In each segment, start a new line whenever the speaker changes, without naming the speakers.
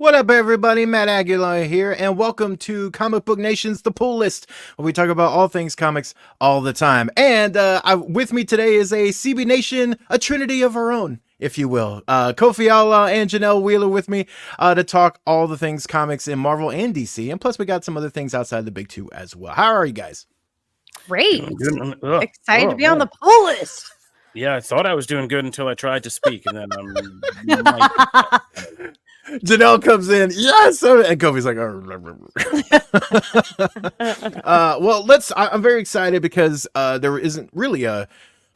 What up, everybody? Matt Aguilar here, and welcome to Comic Book Nation's The Pull List, where we talk about all things comics all the time. And with me today is a CB Nation, a trinity of our own, if you will. Kofi Allah and Janelle Wheeler with me to talk all the things comics in Marvel and DC. And plus, we got some other things outside the big two as well. How are you guys?
Great.
Ugh.
Excited to be on the pull list.
Yeah, I thought I was doing good until I tried to speak, and then
Janelle comes in, yes, and Kofi's like, I'm very excited because there isn't really a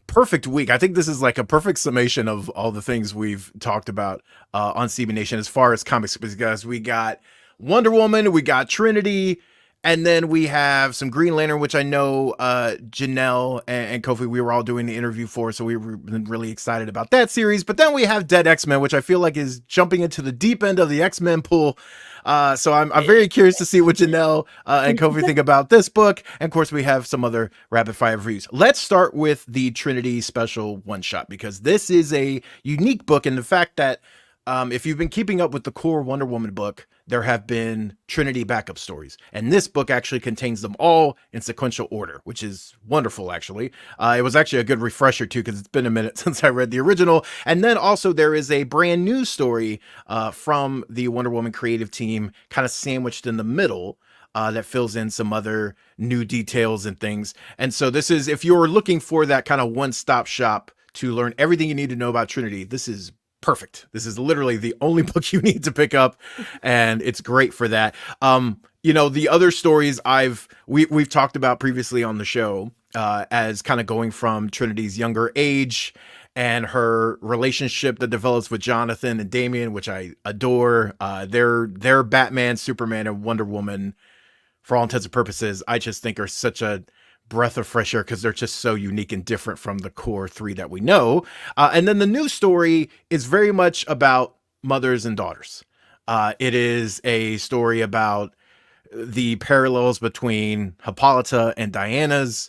perfect week. I think this is like a perfect summation of all the things we've talked about on CB Nation as far as comics, because we got Wonder Woman, we got Trinity, and then we have some Green Lantern, which I know Janelle and Kofi, we were all doing the interview for, so we were really excited about that series. But then we have Dead X-Men, which I feel like is jumping into the deep end of the X-Men pool. So I'm very curious to see what Janelle and Kofi think about this book. And of course, we have some other rapid fire reviews. Let's start with the Trinity special one-shot, because this is a unique book in the fact that if you've been keeping up with the core Wonder Woman book, there have been Trinity backup stories. And this book actually contains them all in sequential order, which is wonderful, actually. It was actually a good refresher, too, because it's been a minute since I read the original. And then also there is a brand new story from the Wonder Woman creative team, kind of sandwiched in the middle, that fills in some other new details and things. And so this is, if you're looking for that kind of one-stop shop to learn everything you need to know about Trinity, this is perfect. This is literally the only book you need to pick up, and it's great for that. The other stories we've talked about previously on the show, as kind of going from Trinity's younger age and her relationship that develops with Jonathan and Damian, which I adore. Their Batman, Superman, and Wonder Woman, for all intents and purposes, I just think are such a breath of fresh air because they're just so unique and different from the core three that we know. And then the new story is very much about mothers and daughters. It is a story about the parallels between Hippolyta and Diana's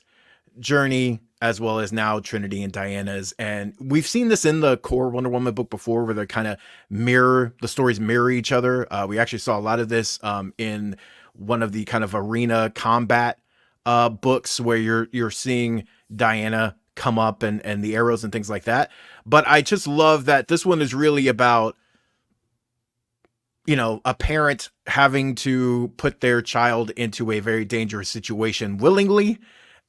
journey, as well as now Trinity and Diana's. And we've seen this in the core Wonder Woman book before, where they kind of the stories mirror each other. We actually saw a lot of this in one of the kind of arena combat books where you're seeing Diana come up and the arrows and things like that. But I just love that this one is really about, a parent having to put their child into a very dangerous situation willingly,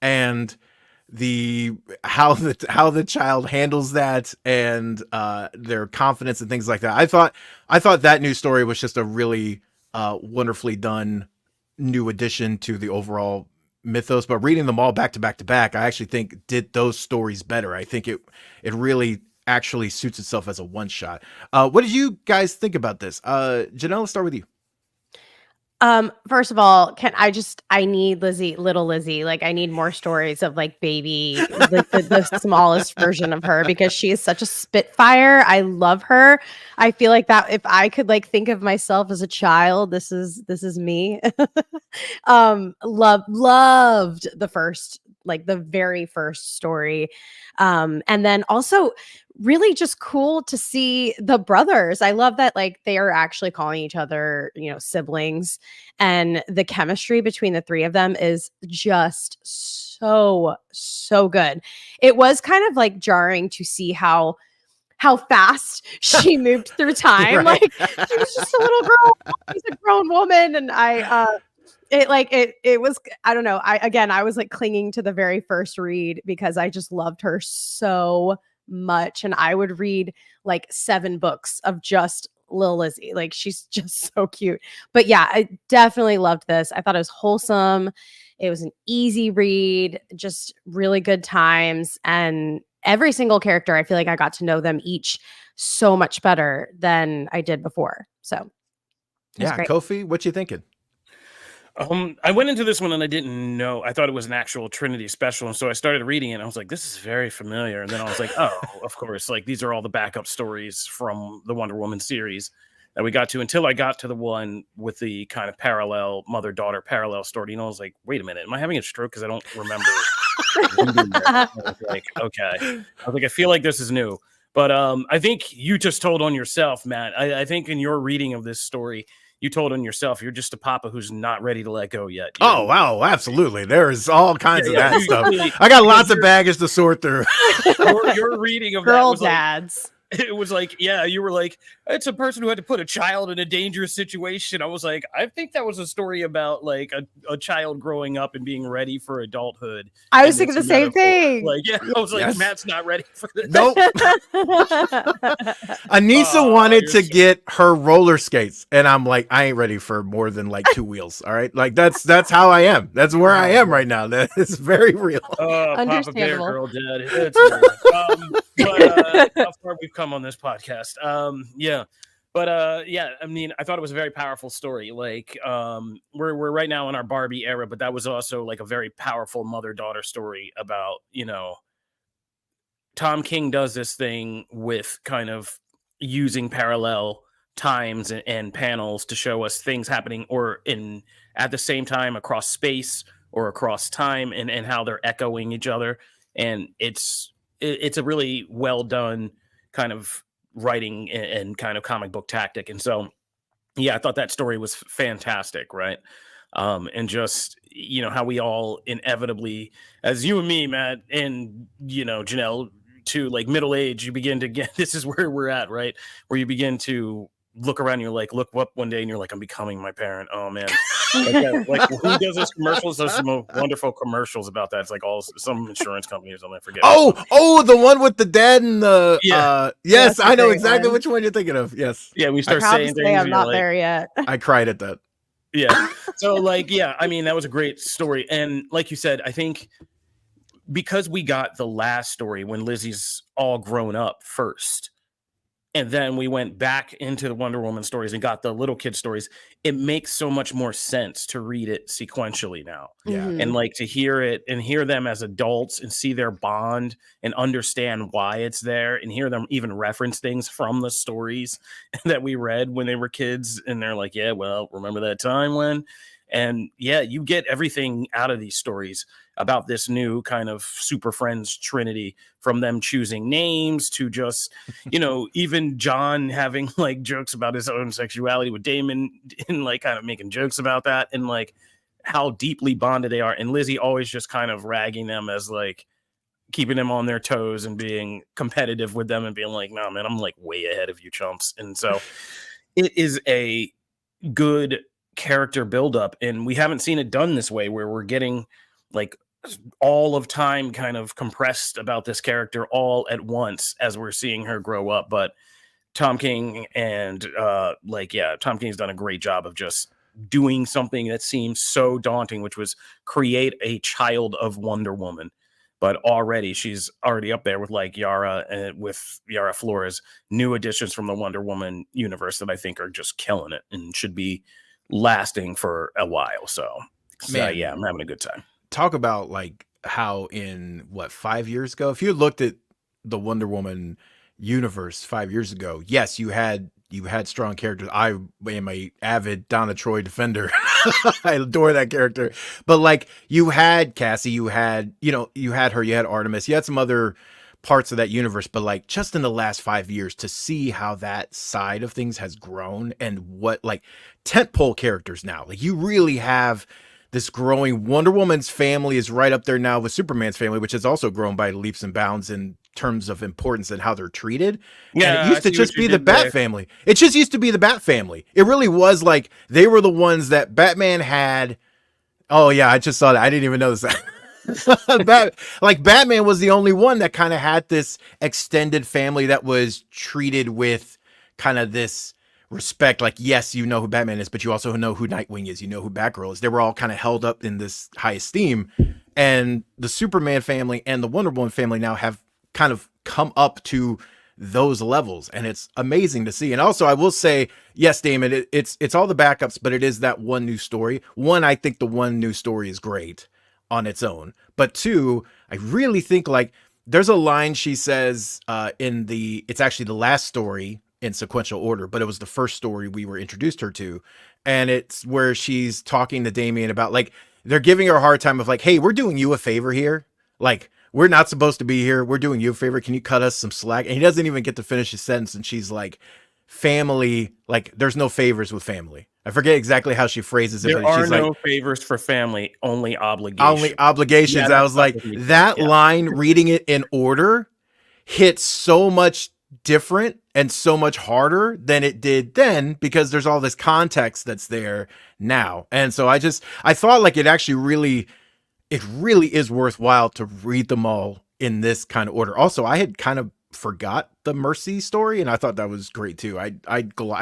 and how the child handles that, and their confidence and things like that. I thought that new story was just a really wonderfully done new addition to the overall mythos, but reading them all back to back to back, I actually think did those stories better. I think it really actually suits itself as a one shot. What did you guys think about this? Janelle, let's start with you.
First of all, I need little Lizzie. Like, I need more stories of like baby, the smallest version of her, because she is such a spitfire. I love her. I feel like that if I could like think of myself as a child, this is me. Loved the very first story. And then also really just cool to see the brothers. I love that like they are actually calling each other, siblings, and the chemistry between the three of them is just so good. It was kind of like jarring to see how fast she moved through time.
Right.
Like she was just a little girl, she's a grown woman, and it was, I don't know. I was like clinging to the very first read because I just loved her so much. And I would read like 7 books of just Lil Lizzie. Like she's just so cute. But yeah, I definitely loved this. I thought it was wholesome. It was an easy read, just really good times. And every single character, I feel like I got to know them each so much better than I did before. So
yeah, great. Kofi, what you thinking?
I went into this one and I didn't know. I thought it was an actual Trinity special, and so I started reading it. And I was like, "This is very familiar." And then I was like, "Oh, of course! Like these are all the backup stories from the Wonder Woman series that we got to." Until I got to the one with the kind of parallel mother-daughter parallel story. I was like, "Wait a minute, am I having a stroke? Because I don't remember." I was like, "Okay." I was like, "I feel like this is new." But I think you just told on yourself, Matt. I think in your reading of this story, you told on yourself. You're just a papa who's not ready to let go yet.
Oh, wow. Absolutely. There's all kinds of that stuff.
Really,
I got lots of baggage to sort through.
your reading of that
Girl
was like,
dads.
it was like, yeah, you were like, it's a person who had to put a child in a dangerous situation. I was like, I think that was a story about like a child growing up and being ready for adulthood.
I was thinking the same thing.
Like, yeah, I was like,
Yes.
Matt's not ready for this.
Nope. Anissa wanted to get her roller skates, and I'm like, I ain't ready for more than like 2 wheels. All right, like that's how I am. That's where I am right now. That is very real.
Papa Bear
Understandable.
Girl Dad. It's but how far we've come on this podcast. Yeah. But yeah, I mean, I thought it was a very powerful story. Like, we're right now in our Barbie era, but that was also like a very powerful mother-daughter story about, you know, Tom King does this thing with kind of using parallel times and panels to show us things happening or in at the same time across space or across time and how they're echoing each other. And it's a really well done kind of writing and kind of comic book tactic. And so, yeah, I thought that story was fantastic. Right. And just, you know, how we all inevitably, as you and me, Matt, and, you know, Janelle, to like middle age, you begin to get, this is where we're at, right? Where you begin to look around, you're like, look up one day and you're like, I'm becoming my parent. Oh man. Like who does those commercials? There's some wonderful commercials about that. It's like some insurance company or something. I forget.
Oh, the one with the dad and the yes,
That's
I
a
know
great
exactly
one.
which one you're thinking of. Yes.
Yeah, we start
Proud to
saying
say
things.
I'm not there yet.
I cried at that.
Yeah. So like, yeah, I mean, that was a great story. And like you said, I think because we got the last story when Lizzie's all grown up first, and then we went back into the Wonder Woman stories and got the little kid stories, it makes so much more sense to read it sequentially now.
Yeah.
Mhm.
And like to hear it and hear them as adults and see their bond and understand why it's there and hear them even reference things from the stories that we read when they were kids. And they're like, yeah, well, remember that time when? And yeah, you get everything out of these stories about this new kind of super friends Trinity, from them choosing names to just, you know, even John having like jokes about his own sexuality with Damon and like kind of making jokes about that and like how deeply bonded they are. And Lizzie always just kind of ragging them as like keeping them on their toes and being competitive with them and being like, nah, man, I'm like way ahead of you chumps. And so it is a good character buildup, and we haven't seen it done this way where we're getting like all of time kind of compressed about this character all at once as we're seeing her grow up. But Tom King and Tom King's done a great job of just doing something that seems so daunting, which was create a child of Wonder Woman. But already she's already up there with like Yara and with Yara Flores, new additions from the Wonder Woman universe that I think are just killing it and should be lasting for a while. So
Man.
yeah, I'm having a good time.
Talk about like how in 5 years ago, if you looked at the Wonder Woman universe 5 years ago, yes, you had strong characters. I am a avid Donna Troy defender. I adore that character. But like you had Cassie, you had her, you had Artemis, you had some other parts of that universe, but like just in the last 5 years to see how that side of things has grown and what like tentpole characters now, like you really have this growing. Wonder Woman's family is right up there now with Superman's family, which has also grown by leaps and bounds in terms of importance and how they're treated.
Yeah,
and it used to just be the Bat family. It just used to be the Bat family. It really was like they were the ones that Batman had. Oh yeah, I just saw that. I didn't even notice that. Batman was the only one that kind of had this extended family that was treated with kind of this respect. Like, yes, you know who Batman is, but you also know who Nightwing is. You know who Batgirl is. They were all kind of held up in this high esteem. And the Superman family and the Wonder Woman family now have kind of come up to those levels, and it's amazing to see. And also, I will say, yes, Damon, it's all the backups, but it is that one new story. One, I think the one new story is great on its own, but two, I really think like there's a line she says it's actually the last story in sequential order, but it was the first story we were introduced her to, and it's where she's talking to Damian about like they're giving her a hard time of like, hey, we're doing you a favor here, like we're not supposed to be here. We're doing you a favor. Can you cut us some slack? And he doesn't even get to finish his sentence. And she's like, family, like there's no favors with family. I forget exactly how she phrases it.
There
but
are
she's
no
like,
favors for family, only obligations.
only obligations.
Yeah,
I was like, that line, reading it in order, hit so much different and so much harder than it did then, because there's all this context that's there now. And so I thought like it really is worthwhile to read them all in this kind of order. Also, I had kind of forgot the Mercy story, and I thought that was great too. I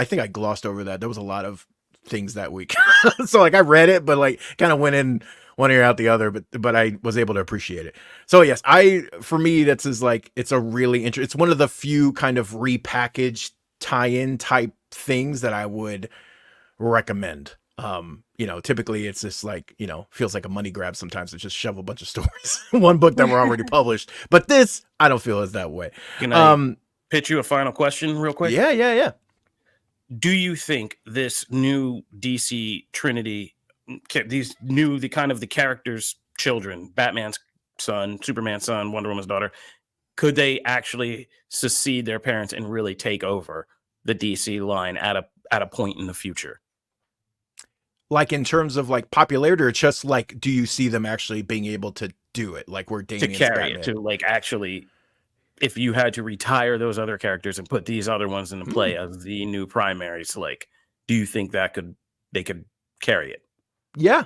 think I glossed over that. There was a lot of things that week. So like I read it, but like kind of went in one ear out the other, but I was able to appreciate it. So yes, for me, it's a really interesting, it's one of the few kind of repackaged tie-in type things that I would recommend. Typically it's just like, feels like a money grab sometimes to just shove a bunch of stories in one book that were already published. But this, I don't feel is that way.
Can I pitch you a final question real quick?
Yeah.
Do you think this new DC Trinity, the characters' children, Batman's son, Superman's son, Wonder Woman's daughter, could they actually succeed their parents and really take over the DC line at a point in the future?
Like in terms of like popularity, or just like, do you see them actually being able to do it? Like where Damien's
to carry
Batman?
It, to like actually, if you had to retire those other characters and put these other ones into play as the new primaries, like, do you think they could carry it?
Yeah.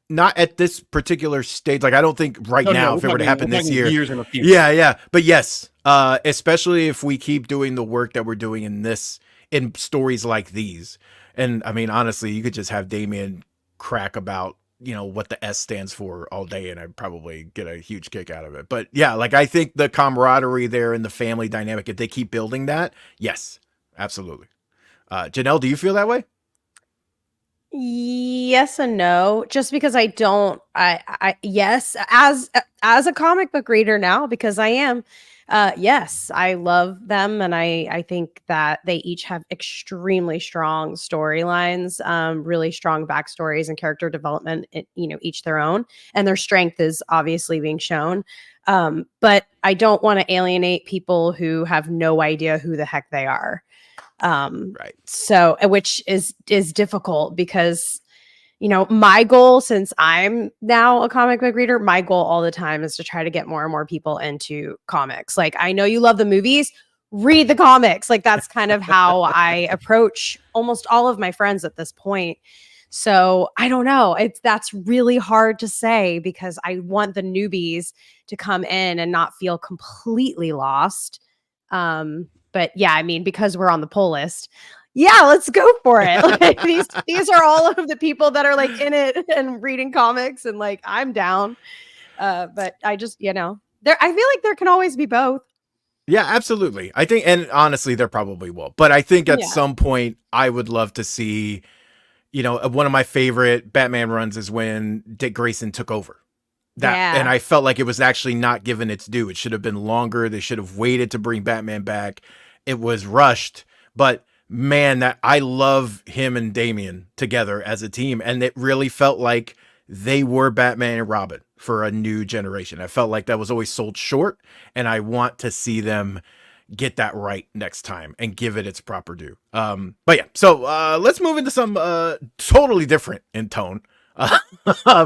Not at this particular stage. Like, I don't think if it were to happen this year.
Years in the future.
Yeah. But yes, especially if we keep doing the work that we're doing in stories like these. And I mean, honestly, you could just have Damien crack about, what the S stands for all day, and I'd probably get a huge kick out of it. But yeah, like I think the camaraderie there and the family dynamic, if they keep building that, yes, absolutely. Janelle, do you feel that way?
Yes and no, just because yes, as a comic book reader now, because I am, yes, I love them, and I think that they each have extremely strong storylines, really strong backstories and character development, each their own, and their strength is obviously being shown. But I don't want to alienate people who have no idea who the heck they are.
Right.
So, which is difficult because, my goal, since I'm now a comic book reader, my goal all the time is to try to get more and more people into comics. Like, I know you love the movies, read the comics. Like, that's kind of how I approach almost all of my friends at this point. So I don't know. That's really hard to say, because I want the newbies to come in and not feel completely lost. But yeah, I mean, because we're on the pull list, yeah, let's go for it. Like, these are all of the people that are like in it and reading comics, and like I'm down. But I just, I feel like there can always be both.
Yeah, absolutely. I think, and honestly, there probably will. But I think at some point, I would love to see, one of my favorite Batman runs is when Dick Grayson took over. And I felt like it was actually not given its due. It should have been longer. They should have waited to bring Batman back. It was rushed, but man, that I love him and Damian together as a team. And it really felt like they were Batman and Robin for a new generation. I felt like that was always sold short, and I want to see them get that right next time and give it its proper due. But yeah, so let's move into some totally different in tone.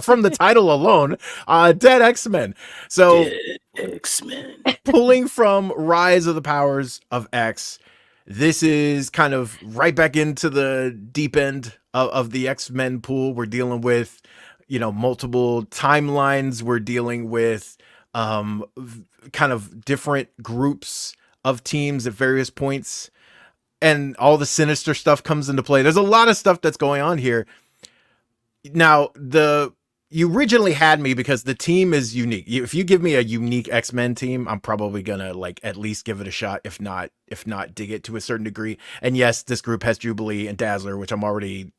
From the title alone, Dead X-Men. So
Dead X-Men.
Pulling from Rise of the Powers of X, this is kind of right back into the deep end of the X-Men pool. We're dealing with, multiple timelines. We're dealing with kind of different groups of teams at various points, and all the sinister stuff comes into play. There's a lot of stuff that's going on here. Now, you originally had me because the team is unique. If you give me a unique X-Men team, I'm probably gonna like at least give it a shot, if not dig it to a certain degree. And yes, this group has Jubilee and Dazzler, which I'm already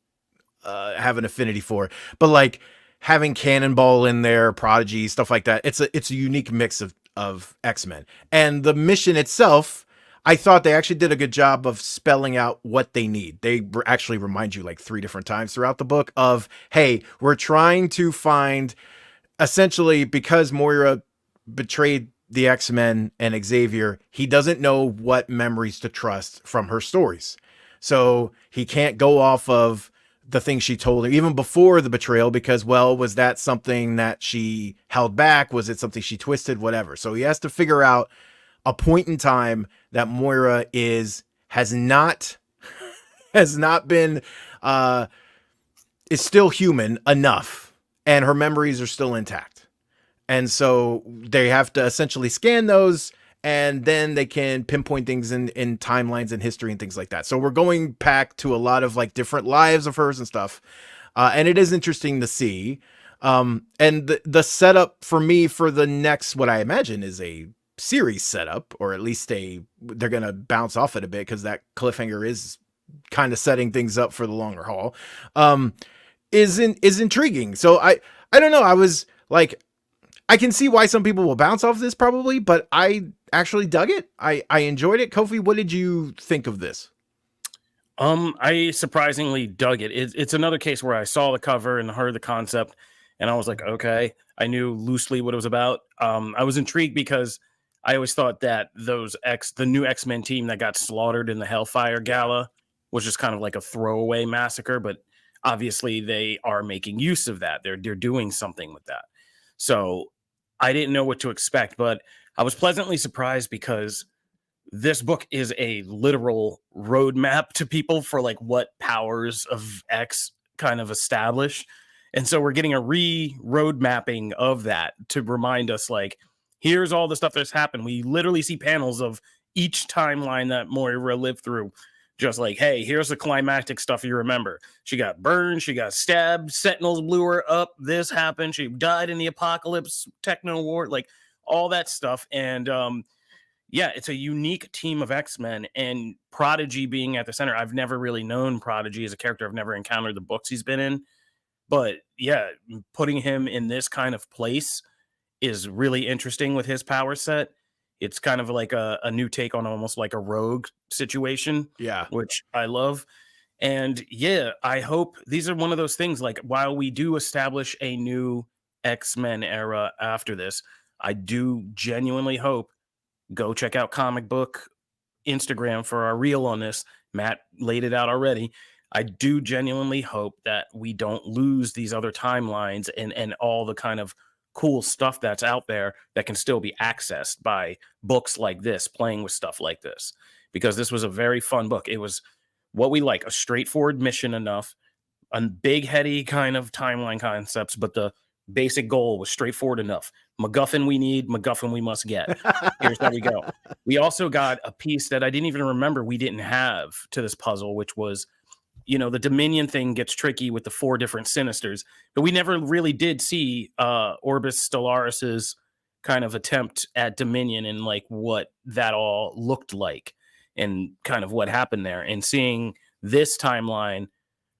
have an affinity for. But like having Cannonball in there, Prodigy, stuff like that, it's a unique mix of X-Men. And the mission itself, I thought they actually did a good job of spelling out what they need. They actually remind you like 3 different times throughout the book of, hey, we're trying to find, essentially, because Moira betrayed the X-Men and Xavier, he doesn't know what memories to trust from her stories. So he can't go off of the things she told him even before the betrayal because, well, was that something that she held back? Was it something she twisted? Whatever. So he has to figure out a point in time that Moira has not been is still human enough and her memories are still intact. And so they have to essentially scan those and then they can pinpoint things in timelines and history and things like that. So we're going back to a lot of like different lives of hers and stuff. And it is interesting to see. And the setup for me for the next, what I imagine is a series setup, or at least they're going to bounce off it a bit because that cliffhanger is kind of setting things up for the longer haul, is intriguing. So I don't know. I was like, I can see why some people will bounce off this probably, but I actually dug it. I enjoyed it. Kofi, what did you think of this?
I surprisingly dug it. It's another case where I saw the cover and heard the concept, and I was like, okay. I knew loosely what it was about. I was intrigued because I always thought that the new X-Men team that got slaughtered in the Hellfire Gala was just kind of like a throwaway massacre, but obviously they are making use of that. They're doing something with that. So I didn't know what to expect, but I was pleasantly surprised because this book is a literal roadmap to people for like what powers of X kind of establish. And so we're getting a road mapping of that to remind us like, here's all the stuff that's happened. We literally see panels of each timeline that Moira lived through. Just like, hey, here's the climactic stuff you remember. She got burned. She got stabbed. Sentinels blew her up. This happened. She died in the apocalypse, techno war, like all that stuff. And yeah, it's a unique team of X-Men, and Prodigy being at the center. I've never really known Prodigy as a character. I've never encountered the books he's been in. But yeah, putting him in this kind of place is really interesting with his power set. It's kind of like a new take on almost like a rogue situation.
Yeah.
Which I love. And yeah, I hope these are one of those things like while we do establish a new X-Men era after this, I do genuinely hope, go check out Comic Book Instagram for our reel on this. Matt laid it out already. I do genuinely hope that we don't lose these other timelines and all the kind of cool stuff that's out there that can still be accessed by books like this, playing with stuff like this, because this was a very fun book. It was what we like, a straightforward mission enough, a big heady kind of timeline concepts, but the basic goal was straightforward enough. MacGuffin we need, MacGuffin we must get. Here's how we go. We also got a piece that I didn't even remember we didn't have to this puzzle, which was, you know, the Dominion thing gets tricky with the 4 different Sinisters, but we never really did see Orbis Stellaris's kind of attempt at Dominion and like what that all looked like and kind of what happened there. And seeing this timeline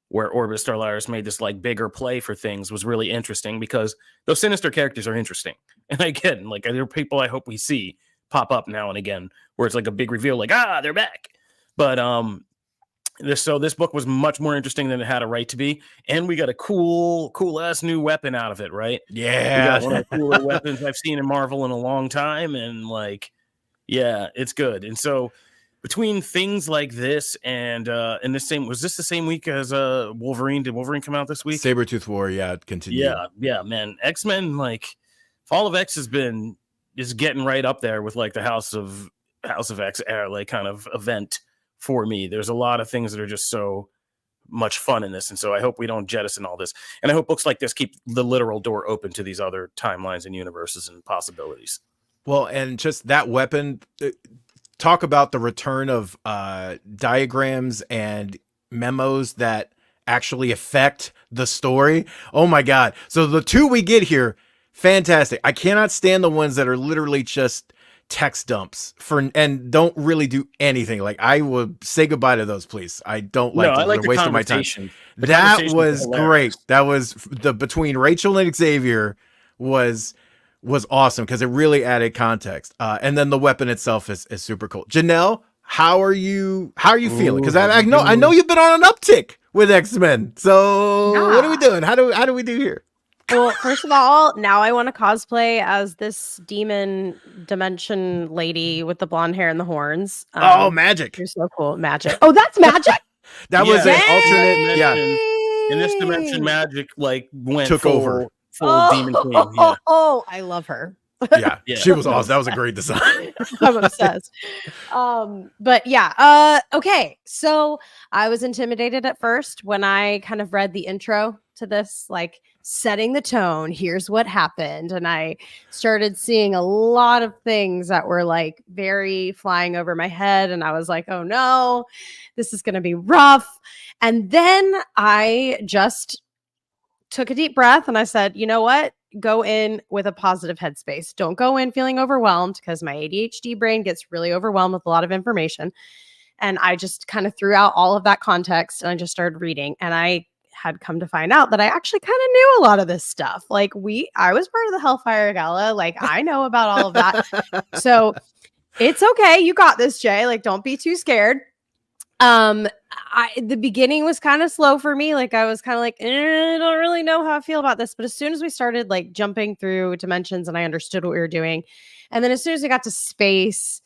where Orbis Stellaris made this like bigger play for things was really interesting because those Sinister characters are interesting. And again, like there are people I hope we see pop up now and again where it's like a big reveal, like, they're back. But this book was much more interesting than it had a right to be, and we got a cool ass new weapon out of it, right?
Yeah,
we got one of the cooler weapons I've seen in Marvel in a long time, and like, yeah, it's good. And so between things like this and was this the same week as Wolverine? Did Wolverine come out this week?
Sabretooth War, yeah, it continued.
Yeah, man. X-Men, like Fall of X is getting right up there with like the House of X era, like kind of event. For me, there's a lot of things that are just so much fun in this. And so I hope we don't jettison all this. And I hope books like this keep the literal door open to these other timelines and universes and possibilities.
Well, and just that weapon, talk about the return of diagrams and memos that actually affect the story. Oh my God. So the 2 we get here, fantastic. I cannot stand the ones that are literally just text dumps and don't really do anything. Like, I would say goodbye to those, please. I don't like those. They're wasting my time. That was great. That was between Rachel and Xavier was awesome because it really added context. And then the weapon itself is super cool. Janelle, how are you feeling? Because I know you've been on an uptick with X-Men. So what are we doing? How do we do here?
Well, first of all, now I want to cosplay as this demon dimension lady with the blonde hair and the horns.
Oh, magic.
You're so cool. Magic. Oh, that's magic?
That was
Yeah,
an alternate. Yeah.
in this dimension,
Dang!
magic like went
Took over.
full demon queen. Yeah.
Oh, I love her.
Yeah.
Yeah.
She was awesome. That was a great design.
I'm obsessed. But yeah, okay. So I was intimidated at first when I kind of read the intro to this, like setting the tone. Here's what happened. And I started seeing a lot of things that were like very flying over my head. And I was like, oh no, this is going to be rough. And then I just took a deep breath and I said, you know what? Go in with a positive headspace. Don't go in feeling overwhelmed because my ADHD brain gets really overwhelmed with a lot of information. And I just kind of threw out all of that context and I just started reading. And I had come to find out that I actually kind of knew a lot of this stuff. Like I was part of the Hellfire Gala. Like I know about all of that. So it's okay. You got this, Jay. Like, don't be too scared. The beginning was kind of slow for me. Like I was kind of like, I don't really know how I feel about this. But as soon as we started like jumping through dimensions and I understood what we were doing, and then as soon as we got to space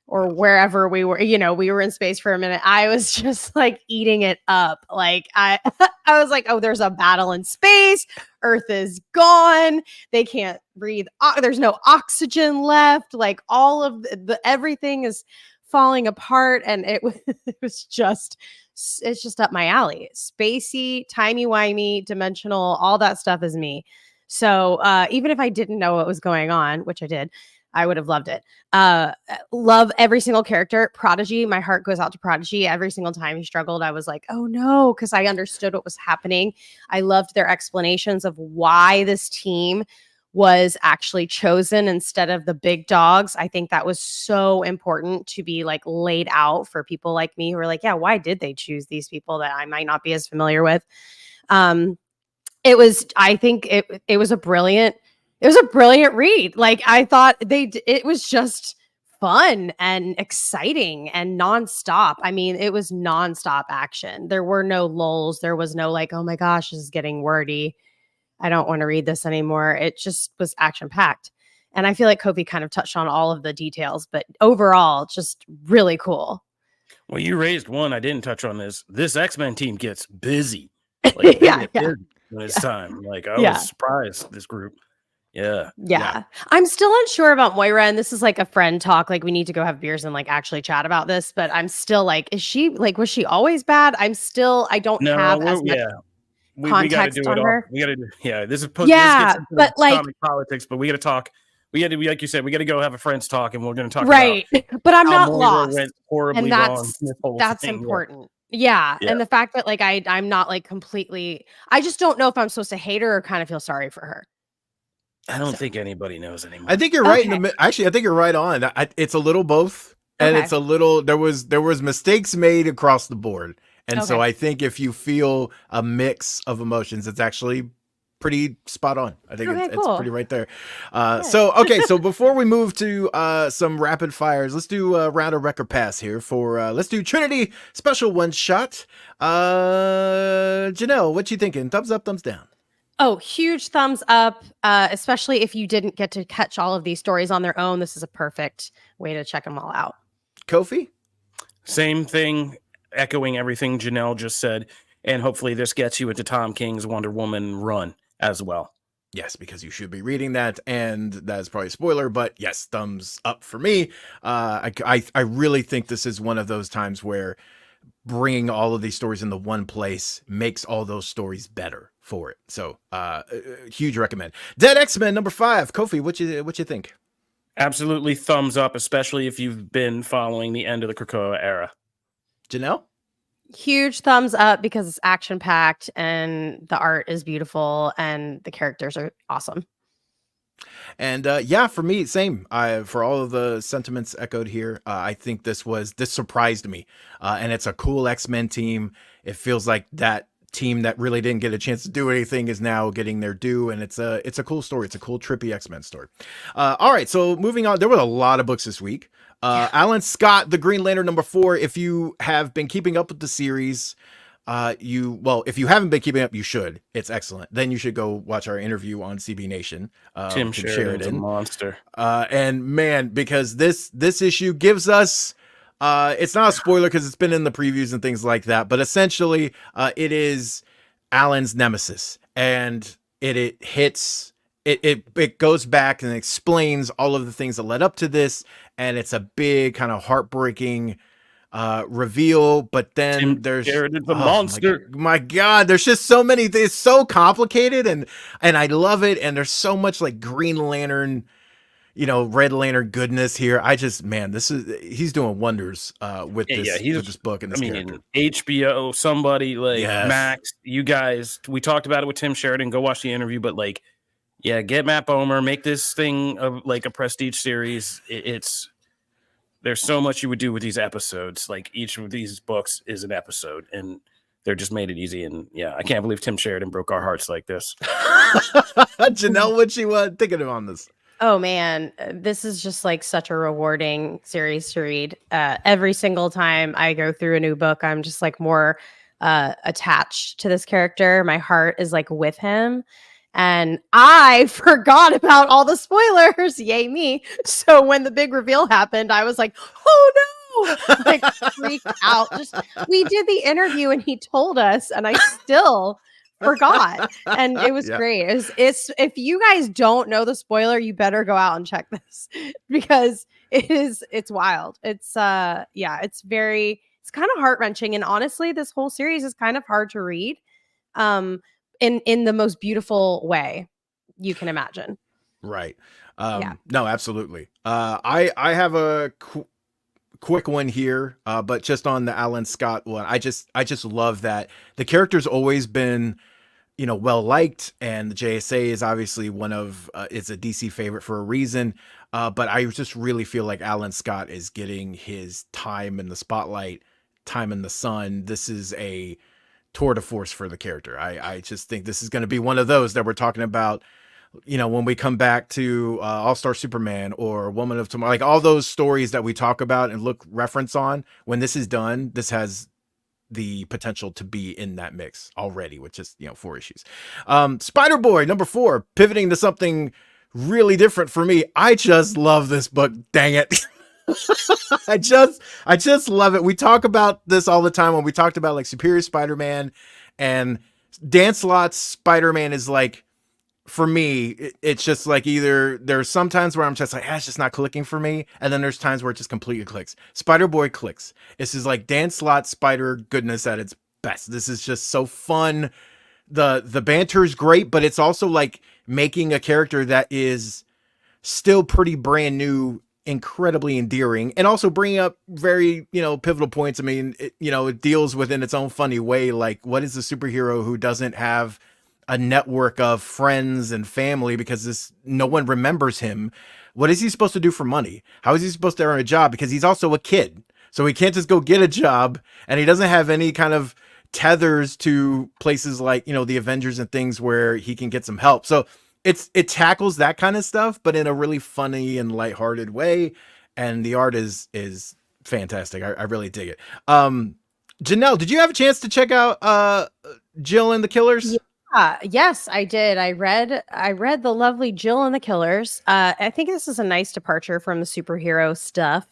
or wherever we were, we were in space for a minute, I was just like eating it up. Like I was like, oh, there's a battle in space. Earth is gone. They can't breathe. There's no oxygen left. Like all of everything is falling apart, and it's just up my alley. Spacey, timey-wimey, dimensional, all that stuff is me. So even if I didn't know what was going on, which I did, I would have loved it. Love every single character. Prodigy, my heart goes out to Prodigy. Every single time he struggled, I was like, oh no, because I understood what was happening. I loved their explanations of why this team was actually chosen instead of the big dogs. I think that was so important to be like laid out for people like me who are like, yeah, why did they choose these people that I might not be as familiar with? I think it was a brilliant read. Like I thought it was just fun and exciting and nonstop. I mean, it was nonstop action. There were no lulls. There was no like, oh my gosh, this is getting wordy. I don't want to read this anymore. It just was action packed. And I feel like Kofi kind of touched on all of the details, but overall, just really cool.
Well, you raised one. I didn't touch on this. This X-Men team gets busy. Like,
yeah.
Busy when it's time. Like I was surprised this group. Yeah.
I'm still unsure about Moira, and this is like a friend talk. Like we need to go have beers and like actually chat about this. But I'm still like, was she always bad? I don't have as much
we got to do it all.
Her.
We got to do. Yeah, this is
this gets into but like
comic politics. But we got to talk. We got to, like you said, we got to go have a friends talk, and we're going to talk
right.
about
but I'm not lost,
went horribly
and that's
thing.
important. Yeah. And the fact that like I'm not like completely. I just don't know if I'm supposed to hate her or kind of feel sorry for her.
I don't think anybody knows anymore.
I think you're right. Actually, I think you're right on. It's a little both, and it's a little. There was mistakes made across the board. And so I think if you feel a mix of emotions, it's actually pretty spot on. I think it's pretty right there. So before we move to some rapid fires, let's do a round of record pass here for let's do Trinity special one shot. Janelle, what you thinking? Thumbs up, thumbs down?
Oh, huge thumbs up, especially if you didn't get to catch all of these stories on their own. This is a perfect way to check them all out.
Kofi?
Same thing. Echoing everything Janelle just said, and hopefully this gets you into Tom King's Wonder Woman run as well.
Yes, because you should be reading that, and that is probably a spoiler, but yes, thumbs up for me. I really think this is one of those times where bringing all of these stories into one place makes all those stories better for it. So huge recommend. Dead X-Men number 5. Kofi, what you think?
Absolutely thumbs up, especially if you've been following the end of the Krakoa era.
Janelle?
Huge thumbs up because it's action packed and the art is beautiful and the characters are awesome.
And for me, same. For all of the sentiments echoed here, I think this surprised me. And it's a cool X-Men team. It feels like that team that really didn't get a chance to do anything is now getting their due, and it's a cool story. It's a cool, trippy X-Men story. All right, so moving on. There were a lot of books this week. Alan Scott, The Green Lantern number 4. If you have been keeping up with the series, if you haven't been keeping up, you should. It's excellent. Then you should go watch our interview on CB Nation
Tim
with Tim
Sheridan's a
Sheridan.
monster.
And man, because this issue gives us, it's not a spoiler because it's been in the previews and things like that, but essentially it is Alan's nemesis, and it hits it goes back and explains all of the things that led up to this, and it's a big kind of heartbreaking reveal. But then
Tim
there's
Sheridan's a monster.
my god, there's just so many things. It's so complicated, and I love it, and there's so much like Green Lantern, Red Lantern goodness here. I just, man, he's doing wonders with this book and this character.
HBO, somebody like
Yes.
Max, you guys, we talked about it with Tim Sheridan. Go watch the interview, but like, yeah, get Matt Bomer, make this thing like a prestige series. There's so much you would do with these episodes. Like each of these books is an episode, and they're just made it easy. And yeah, I can't believe Tim Sheridan broke our hearts like this.
Janelle, what you thinking on this?
Oh man, this is just like such a rewarding series to read. Every single time I go through a new book, I'm just like more attached to this character. My heart is like with him. And I forgot about all the spoilers. Yay me. So when the big reveal happened, I was like, oh no, like freaked out. We did the interview and he told us, and I still forgot. And it was great. It's if you guys don't know the spoiler, you better go out and check this because it's wild. It's it's kind of heart-wrenching. And honestly, this whole series is kind of hard to read. In the most beautiful way you can imagine.
Right. No, absolutely. I have a quick one here, but just on the Alan Scott one. I just love that the character's always been, well liked, and the JSA is obviously one of it's a DC favorite for a reason. But I just really feel like Alan Scott is getting his time in the spotlight, time in the sun. This is a tour de force for the character. I just think this is going to be one of those that we're talking about, when we come back to All-Star Superman or Woman of Tomorrow, like all those stories that we talk about and look reference on. When this is done, this has the potential to be in that mix already, with just 4 issues. Spider-Boy #4, pivoting to something really different for me. I just love this book. Dang it. I just love it. We talk about this all the time when we talked about like Superior Spider-Man, and Dan Slott's Spider-Man is like, for me, it's just like either there's some times where I'm just like, it's just not clicking for me. And then there's times where it just completely clicks. Spider-Boy clicks. This is like Dan Slott Spider goodness at its best. This is just so fun. The banter is great, but it's also like making a character that is still pretty brand new incredibly endearing, and also bringing up very pivotal points. I mean, it deals within its own funny way, like what is the superhero who doesn't have a network of friends and family because no one remembers him? What is he supposed to do for money? How is he supposed to earn a job? Because he's also a kid, so he can't just go get a job, and he doesn't have any kind of tethers to places like the Avengers and things where he can get some help. So it tackles that kind of stuff, but in a really funny and lighthearted way. And the art is fantastic. I really dig it. Janelle, did you have a chance to check out Jill and the Killers?
Yeah, yes, I did. I read the lovely Jill and the Killers. I think this is a nice departure from the superhero stuff.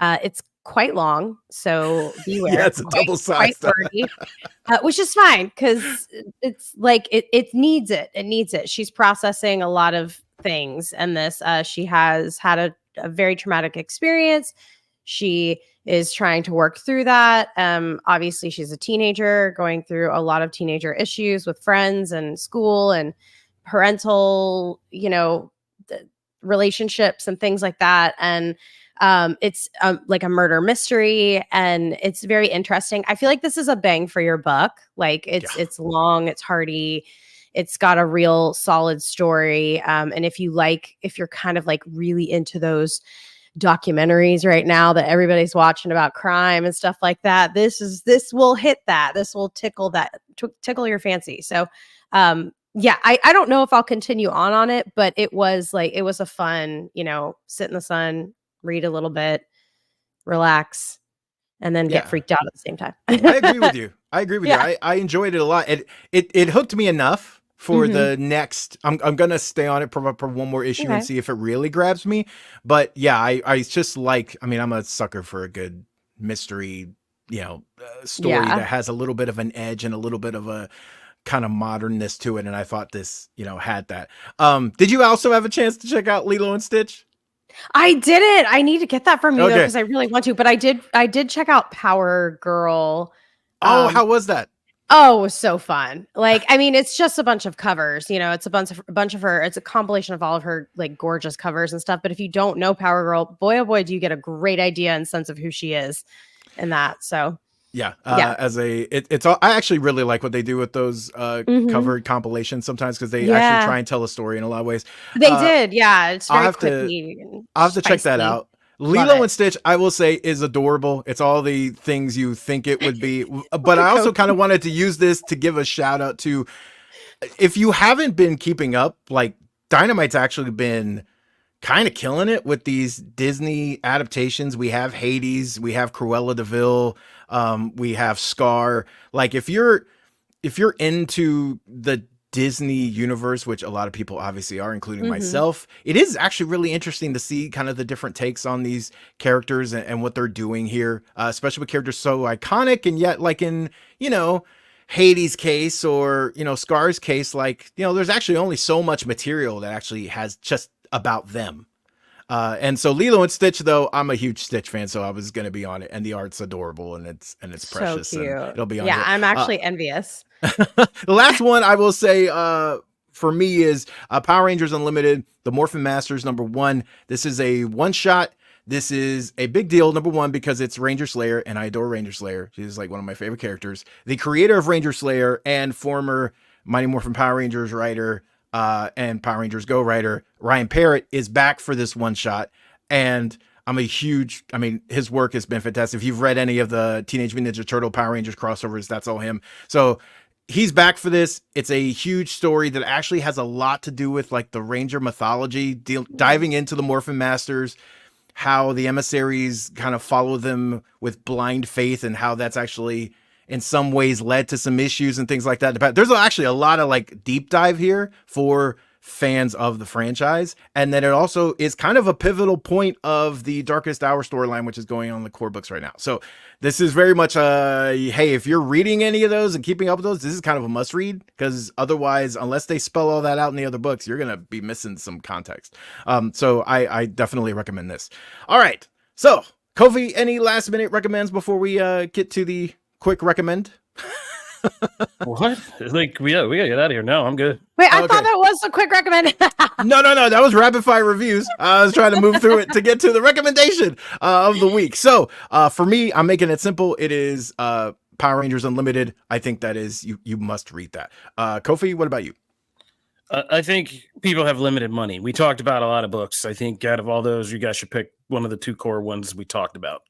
It's quite long, so beware.
Yeah, it's a double-sized,
which is fine because it's like it needs it. It needs it. She's processing a lot of things, and this she has had a very traumatic experience. She is trying to work through that. Obviously, she's a teenager going through a lot of teenager issues with friends and school and parental, relationships and things like that. And it's like a murder mystery, and it's very interesting. I feel like this is a bang for your buck. Like it's long, it's hearty, it's got a real solid story. And if you're kind of like really into those documentaries right now that everybody's watching about crime and stuff like that, this will hit that. This will tickle your fancy. So I don't know if I'll continue on it, but it was a fun, sit in the sun, read a little bit, relax, and then get
Yeah.
freaked out at the same time.
I agree with you. I agree with
Yeah.
you. I enjoyed it a lot. It hooked me enough for the next. I'm gonna stay on it for one more issue
Okay.
and see if it really grabs me. But yeah, I just like. I mean, I'm a sucker for a good mystery, story
Yeah.
that has a little bit of an edge and a little bit of a kind of modernness to it. And I thought this, had that. Did you also have a chance to check out Lilo and Stitch?
I didn't. I need to get that from you though,
Okay.
because I really want to. But I did check out Power Girl.
Oh, how was that?
Oh, it was so fun. Like, I mean, it's just a bunch of covers, it's a bunch of her, it's a compilation of all of her like gorgeous covers and stuff. But if you don't know Power Girl, boy, oh boy, do you get a great idea and sense of who she is in that. So
Yeah.
Yeah.
It's all, I actually really like what they do with those covered compilations sometimes, because they actually try and tell a story in a lot of ways.
They did. Yeah. It's very
I'll have to check that
spicy.
out. Lilo and Stitch, I will say, is adorable. It's all the things you think it would be. But I also kind of wanted to use this to give a shout out to, if you haven't been keeping up, like Dynamite's actually been kind of killing it with these Disney adaptations. We have Hades, we have Cruella de Vil, we have Scar. Like if you're into the Disney universe, which a lot of people obviously are, including myself, it is actually really interesting to see kind of the different takes on these characters and what they're doing here, especially with characters so iconic, and yet like in, Hades' case or, Scar's case, like, there's actually only so much material that actually has just about them. And so Lilo and Stitch, though, I'm a huge Stitch fan, so I was going to be on it, and the art's adorable, and it's
So
precious.
cute.
And it'll be on
Yeah,
here.
I'm actually envious.
The last one I will say for me is Power Rangers Unlimited, The Morphin Masters #1. This is a one shot. This is a big deal, number one, because it's Ranger Slayer, and I adore Ranger Slayer. She's like one of my favorite characters. The creator of Ranger Slayer and former Mighty Morphin Power Rangers writer and Power Rangers Go writer Ryan Parrott is back for this one shot. And his work has been fantastic. If you've read any of the Teenage Mutant Ninja Turtle Power Rangers crossovers, that's all him. So he's back for this. It's a huge story that actually has a lot to do with like the Ranger mythology, diving into the Morphin Masters, how the emissaries kind of follow them with blind faith, and how that's actually in some ways led to some issues and things like that. There's actually a lot of like deep dive here for fans of the franchise. And then it also is kind of a pivotal point of the Darkest Hour storyline, which is going on in the core books right now. So this is very much hey, if you're reading any of those and keeping up with those, this is kind of a must read, because otherwise, unless they spell all that out in the other books, you're going to be missing some context. So I definitely recommend this. All right. So Kofi, any last minute recommends before we get to the quick recommend?
What? Like, we gotta get out of here. No, I'm good.
Wait, I thought that was a quick recommend.
No. That was rapid fire reviews. I was trying to move through it to get to the recommendation of the week. So for me, I'm making it simple. It is Power Rangers Unlimited. I think that is, you must read that. Kofi, what about you?
I think people have limited money. We talked about a lot of books. I think out of all those, you guys should pick one of the two core ones we talked about.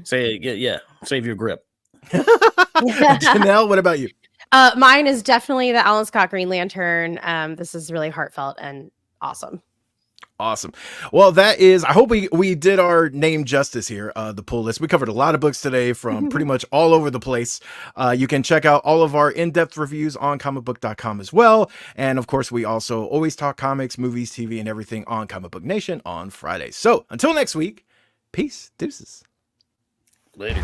Save your grip.
Janelle, what about you?
Mine is definitely the Alan Scott Green Lantern. This is really heartfelt and awesome.
Awesome. Well, that is, I hope we did our name justice here, the pull list. We covered a lot of books today from pretty much all over the place. You can check out all of our in-depth reviews on Comicbook.com as well. And of course, we also always talk comics, movies, TV, and everything on Comic Book Nation on Fridays. So until next week, peace, deuces.
Later.